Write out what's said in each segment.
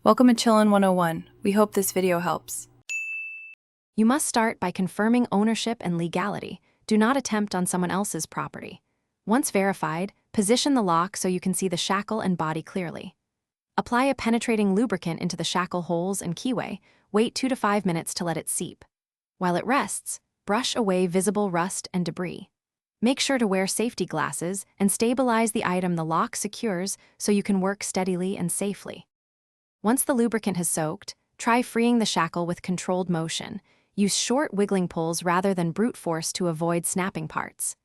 Welcome to Chillin' 101. We hope this video helps. You must start by confirming ownership and legality. Do not attempt on someone else's property. Once verified, position the lock so you can see the shackle and body clearly. Apply a penetrating lubricant into the shackle holes and keyway. Wait 2 to 5 minutes to let it seep. While it rests, brush away visible rust and debris. Make sure to wear safety glasses and stabilize the item the lock secures so you can work steadily and safely. Once the lubricant has soaked, try freeing the shackle with controlled motion. Use short wiggling pulls rather than brute force to avoid snapping parts.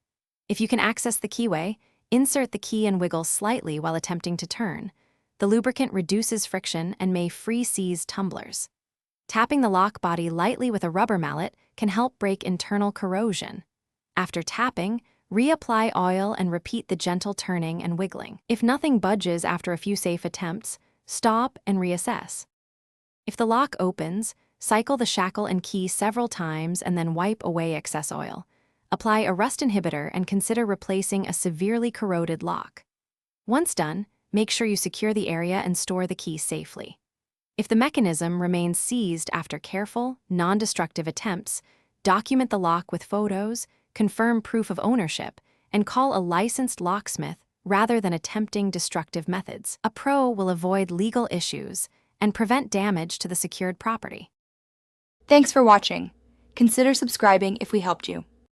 If you can access the keyway, insert the key and wiggle slightly while attempting to turn. The lubricant reduces friction and may free seize tumblers. Tapping the lock body lightly with a rubber mallet can help break internal corrosion. After tapping, reapply oil and repeat the gentle turning and wiggling. If nothing budges after a few safe attempts, stop and reassess. If the lock opens, cycle the shackle and key several times and then wipe away excess oil. Apply a rust inhibitor and consider replacing a severely corroded lock. Once done, make sure you secure the area and store the key safely. If the mechanism remains seized after careful, non-destructive attempts, document the lock with photos, confirm proof of ownership, and call a licensed locksmith rather than attempting destructive methods. A pro will avoid legal issues and prevent damage to the secured property. Thanks for watching. Consider subscribing if we helped you.